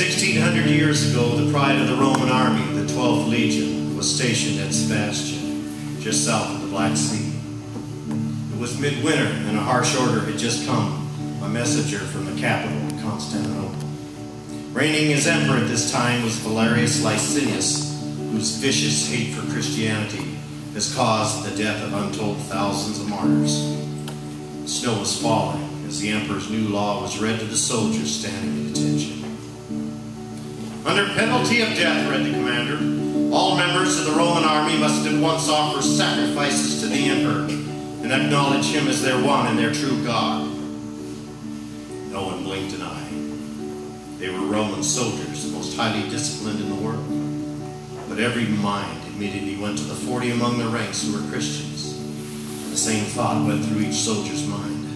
1600 years ago, the pride of the Roman army, the 12th Legion, was stationed at Sebastian, just south of the Black Sea. It was midwinter, and a harsh order had just come, a messenger from the capital, Constantinople. Reigning as emperor at this time was Valerius Licinius, whose vicious hate for Christianity has caused the death of untold thousands of martyrs. Snow was falling as the emperor's new law was read to the soldiers standing at attention. Under penalty of death, read the commander, all members of the Roman army must at once offer sacrifices to the emperor and acknowledge him as their one and their true God. No one blinked an eye. They were Roman soldiers, the most highly disciplined in the world. But every mind immediately went to the 40 among the ranks who were Christians. The same thought went through each soldier's mind.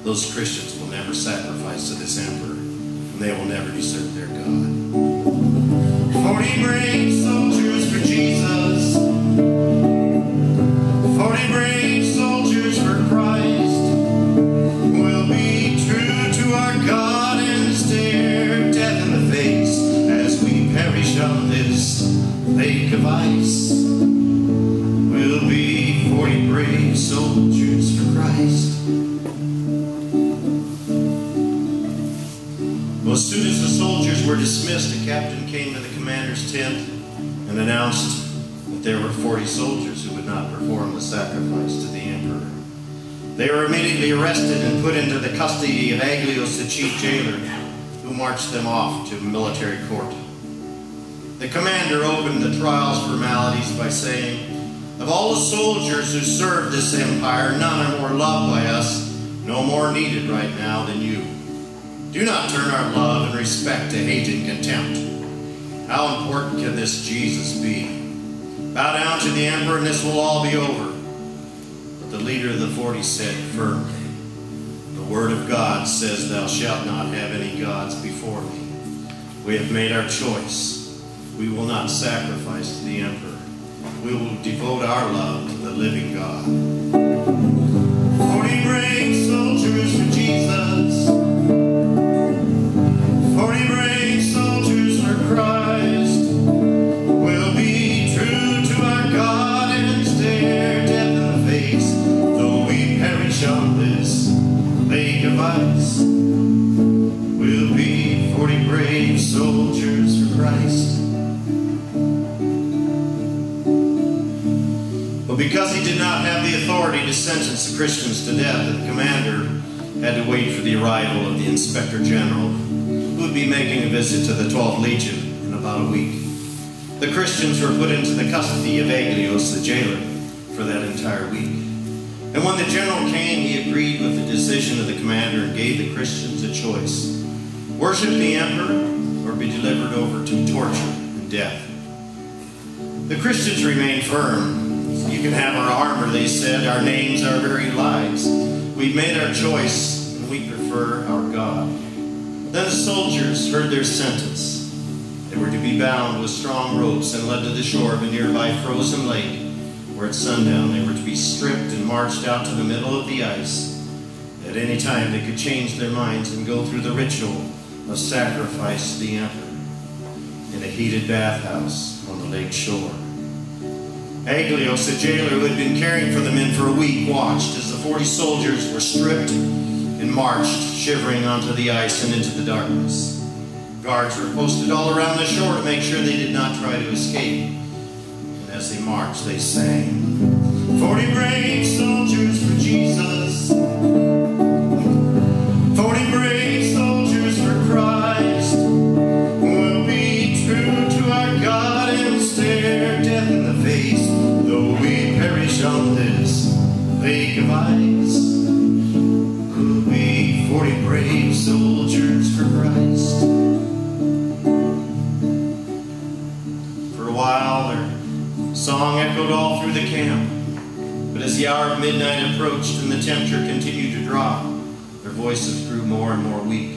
Those Christians will never sacrifice to this emperor, and they will never desert their God. 40 brave soldiers for Jesus. 40 brave soldiers for Christ. We'll be true to our God and stare death in the face as we perish on this lake of ice. We'll be 40 brave soldiers for Christ. Well, as soon as the soldiers were dismissed, a captain came to the commander's tent and announced that there were 40 soldiers who would not perform the sacrifice to the emperor. They were immediately arrested and put into the custody of Aglios, the chief jailer, who marched them off to military court. The commander opened the trial's formalities by saying, "Of all the soldiers who served this empire, none are more loved by us, no more needed right now than you. Do not turn our love and respect to hate and contempt. How important can this Jesus be? Bow down to the emperor and this will all be over." But the leader of the 40 said firmly, "The word of God says, 'Thou shalt not have any gods before me.' We have made our choice. We will not sacrifice to the emperor. We will devote our love to the living God." 40 brave soldiers for Jesus. 40 brave soldiers for Christ. We'll be true to our God and stare death in the face, though we perish on this lake of ice. We'll be 40 brave soldiers for Christ. But because he did not have the authority to sentence the Christians to death, the commander had to wait for the arrival of the Inspector General, who would be making a visit to the 12th Legion in about a week. The Christians were put into the custody of Aglios, the jailer, for that entire week. And when the general came, he agreed with the decision of the commander and gave the Christians a choice: worship the emperor or be delivered over to torture and death. The Christians remained firm. "You can have our armor," they said. "Our names, our very lives. We've made our choice, and we prefer our God." Then the soldiers heard their sentence. They were to be bound with strong ropes and led to the shore of a nearby frozen lake, where at sundown they were to be stripped and marched out to the middle of the ice. At any time they could change their minds and go through the ritual of sacrifice to the emperor in a heated bathhouse on the lake shore. Aglios, the jailer who had been caring for the men for a week, watched as the 40 soldiers were stripped and marched, shivering onto the ice and into the darkness. Guards were posted all around the shore to make sure they did not try to escape. And as they marched, they sang, "40 brave soldiers for Jesus. 40 brave soldiers for Christ. We'll be true to our God and stare death in the face, though we perish on this lake of ice. We'll be 40 brave soldiers for Christ." For a while, their song echoed all through the camp. But as the hour of midnight approached and the temperature continued to drop, their voices grew more and more weak.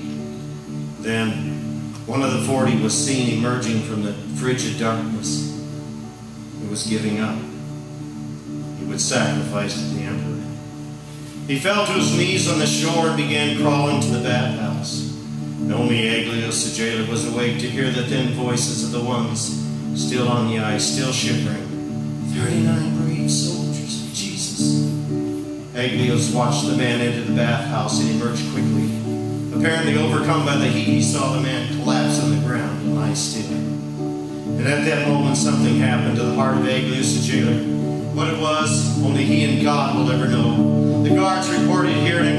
Then, one of the 40 was seen emerging from the frigid darkness. He was giving up. He would sacrifice to the emperor. He fell to his knees on the shore and began crawling to the bathhouse. And only Aglios the jailer was awake to hear the thin voices of the ones still on the ice, still shivering. 39 brave soldiers of Jesus. Aglios watched the man enter the bathhouse and emerged quickly. Apparently overcome by the heat, he saw the man collapse on the ground and lie still. And at that moment, something happened to the heart of Aglios the jailer. What it was, only he and God will ever know. The guards reported hearing